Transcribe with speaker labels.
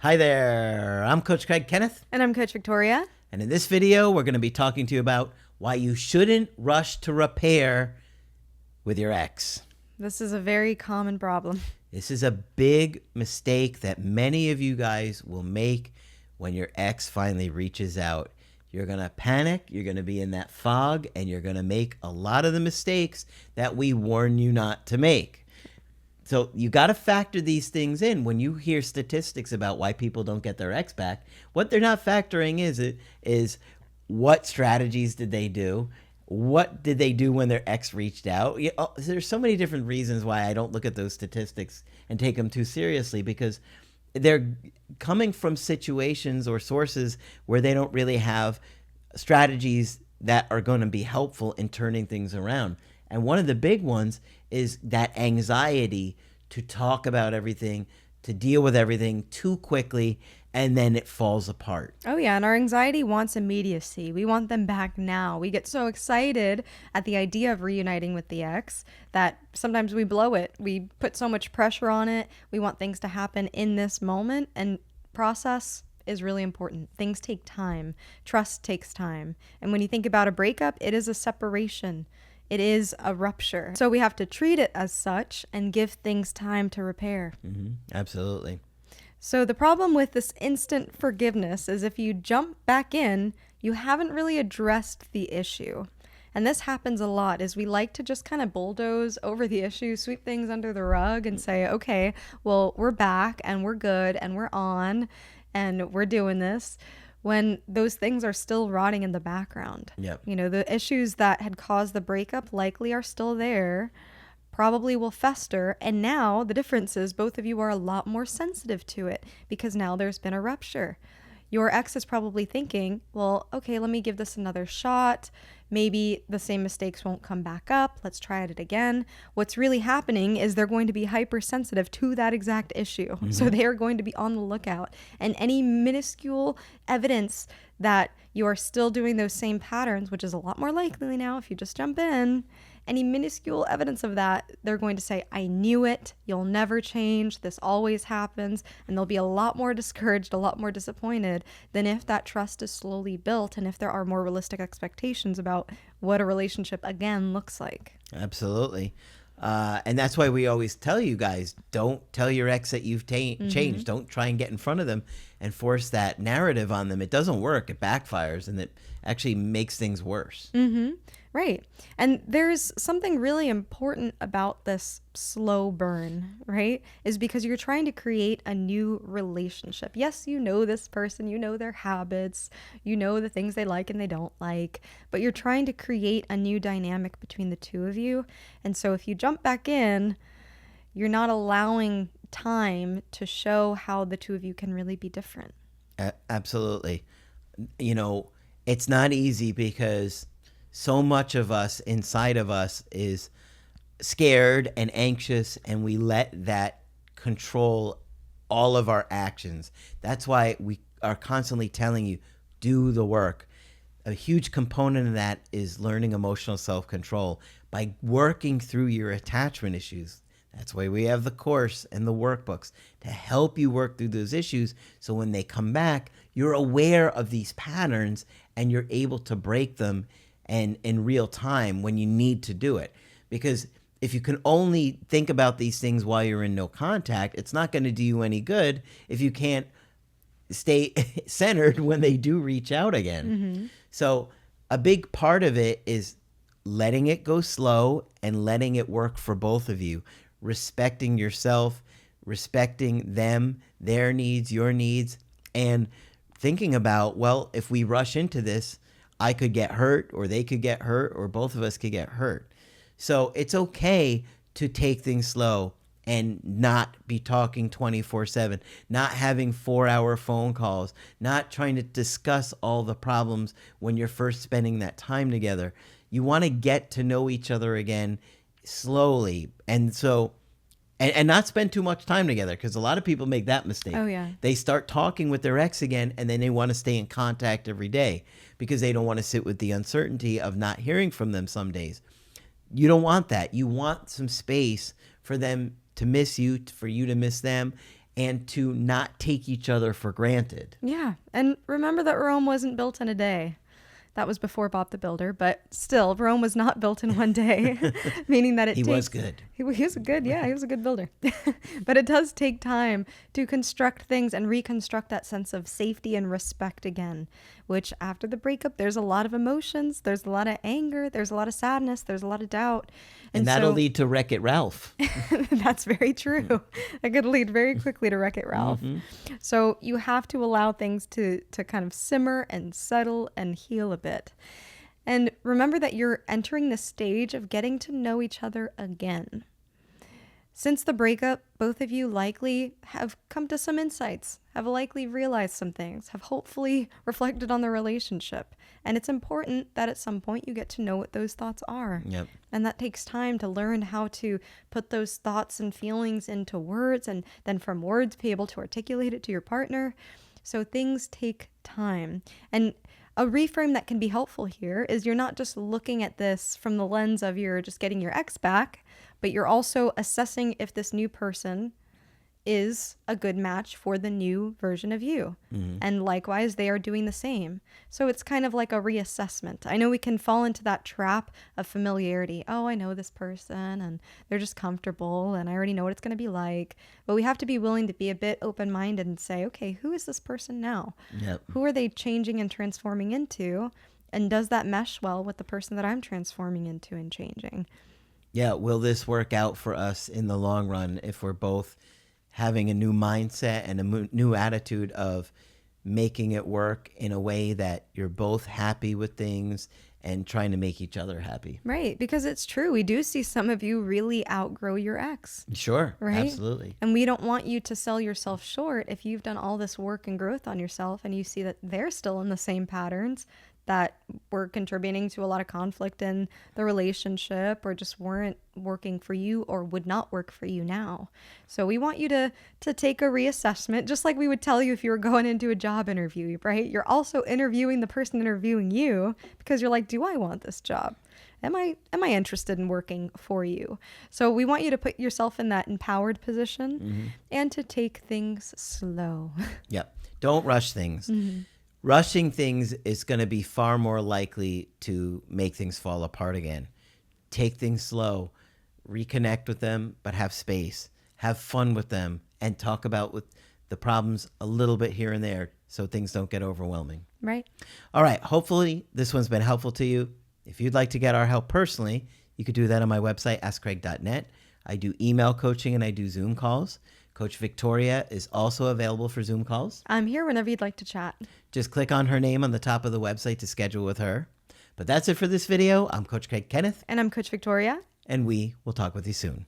Speaker 1: Hi there, I'm Coach Kenneth.
Speaker 2: And I'm Coach Victoria.
Speaker 1: And in this video, we're going to be talking to you about why you shouldn't rush to repair with your ex.
Speaker 2: This is a very common problem.
Speaker 1: This is a big mistake that many of you guys will make when your ex finally reaches out. You're going to panic, you're going to be in that fog, and you're going to make a lot of the mistakes that we warn you not to make. So you got to factor these things in when you hear statistics about why people don't get their ex back. What they're not factoring is what strategies did they do? What did they do when their ex reached out? There's so many different reasons why I don't look at those statistics and take them too seriously, because they're coming from situations or sources where they don't really have strategies that are going to be helpful in turning things around. And one of the big ones is that anxiety to talk about everything, to deal with everything too quickly, and then it falls apart.
Speaker 2: Oh yeah, and our anxiety wants immediacy. We want them back now. We get so excited at the idea of reuniting with the ex that sometimes we blow it. We put so much pressure on it. We want things to happen in this moment, and process is really important. Things take time. Trust takes time. And when you think about a breakup, it is a separation. It is a rupture. So we have to treat it as such and give things time to repair.
Speaker 1: Absolutely.
Speaker 2: So the problem with this instant forgiveness is if you jump back in, you haven't really addressed the issue. And this happens a lot, is we like to just kind of bulldoze over the issue, sweep things under the rug and say, okay, well, we're back and we're good and we're on and we're doing this, when those things are still rotting in the background.
Speaker 1: Yep.
Speaker 2: You know, the issues that had caused the breakup likely are still there, probably will fester. And now the difference is both of you are a lot more sensitive to it because now there's been a rupture. Your ex is probably thinking, well, okay, let me give this another shot. Maybe the same mistakes won't come back up. Let's try it again. What's really happening is they're going to be hypersensitive to that exact issue. So they are going to be on the lookout. And any minuscule evidence that you are still doing those same patterns, which is a lot more likely now if you just jump in, any minuscule evidence of that, they're going to say, I knew it, you'll never change, this always happens, and they'll be a lot more discouraged, a lot more disappointed than if that trust is slowly built and if there are more realistic expectations about what a relationship again looks like.
Speaker 1: Absolutely. And that's why we always tell you guys, don't tell your ex that you've changed. Don't try and get in front of them and force that narrative on them. It doesn't work. It backfires, and it actually makes things worse.
Speaker 2: Right. And there's something really important about this slow burn, right? Is because you're trying to create a new relationship. Yes, you know this person, you know their habits, you know the things they like and they don't like, but you're trying to create a new dynamic between the two of you. And so if you jump back in, you're not allowing time to show how the two of you can really be different.
Speaker 1: Absolutely. You know, it's not easy because so much of us inside of us is scared and anxious, and we let that control all of our actions. That's why we are constantly telling you, do the work. A huge component of that is learning emotional self-control by working through your attachment issues. That's why we have the course and the workbooks to help you work through those issues. So when they come back, you're aware of these patterns and you're able to break them and in real time when you need to do it. Because if you can only think about these things while you're in no contact, it's not going to do you any good if you can't stay centered when they do reach out again. So a big part of it is letting it go slow and letting it work for both of you, respecting yourself, respecting them, their needs, your needs, and thinking about, well, if we rush into this, I could get hurt, or they could get hurt, or both of us could get hurt. So it's okay to take things slow and not be talking 24/7, not having 4-hour phone calls, not trying to discuss all the problems when you're first spending that time together. You want to get to know each other again slowly. And so, and not spend too much time together, because a lot of people make that mistake.
Speaker 2: Oh, yeah.
Speaker 1: They start talking with their ex again, and then they want to stay in contact every day because they don't want to sit with the uncertainty of not hearing from them some days. You don't want that. You want some space for them to miss you, for you to miss them, and to not take each other for granted.
Speaker 2: Yeah. And remember that Rome wasn't built in a day. That was before Bob the Builder, but still, Rome was not built in one day, meaning that it
Speaker 1: He
Speaker 2: takes...
Speaker 1: was good.
Speaker 2: He was good, yeah, he was a good builder. But it does take time to construct things and reconstruct that sense of safety and respect again, which after the breakup, there's a lot of emotions, there's a lot of anger, there's a lot of sadness, there's a lot of doubt.
Speaker 1: And that'll lead to Wreck-It Ralph.
Speaker 2: That's very true. That could lead very quickly to Wreck-It Ralph. So you have to allow things to kind of simmer and settle and heal a bit. And remember that you're entering the stage of getting to know each other again. Since the breakup, both of you likely have come to some insights, have likely realized some things, have hopefully reflected on the relationship. And it's important that at some point you get to know what those thoughts are.
Speaker 1: Yep.
Speaker 2: And that takes time to learn how to put those thoughts and feelings into words, and then from words be able to articulate it to your partner. So things take time. And a reframe that can be helpful here is you're not just looking at this from the lens of you're just getting your ex back, but you're also assessing if this new person is a good match for the new version of you. And likewise, they are doing the same. So it's kind of like a reassessment. I know we can fall into that trap of familiarity. Oh, I know this person and they're just comfortable and I already know what it's going to be like. But we have to be willing to be a bit open-minded and say, okay, who is this person now?
Speaker 1: Yep.
Speaker 2: Who are they changing and transforming into? And does that mesh well with the person that I'm transforming into and changing?
Speaker 1: Yeah, will this work out for us in the long run if we're both having a new mindset and a new attitude of making it work in a way that you're both happy with things and trying to make each other happy?
Speaker 2: Right, because it's true. We do see some of you really outgrow your ex.
Speaker 1: Sure,
Speaker 2: right?
Speaker 1: Absolutely.
Speaker 2: And we don't want you to sell yourself short if you've done all this work and growth on yourself and you see that they're still in the same patterns that were contributing to a lot of conflict in the relationship or just weren't working for you or would not work for you now. So we want you to take a reassessment, just like we would tell you if you were going into a job interview, right? You're also interviewing the person interviewing you because you're like, do I want this job? Am I interested in working for you? So we want you to put yourself in that empowered position and to take things slow.
Speaker 1: Yep. Don't rush things. Rushing things is going to be far more likely to make things fall apart again. Take things slow, reconnect with them, but have space, have fun with them, and talk about with the problems a little bit here and there so things don't get overwhelming.
Speaker 2: Right.
Speaker 1: All right. Hopefully this one's been helpful to you. If you'd like to get our help personally, you could do that on my website, askcraig.net. I do email coaching and I do Zoom calls. Coach Victoria is also available for Zoom calls.
Speaker 2: I'm here whenever you'd like to chat.
Speaker 1: Just click on her name on the top of the website to schedule with her. But that's it for this video. I'm Coach Craig Kenneth.
Speaker 2: And I'm Coach Victoria.
Speaker 1: And we will talk with you soon.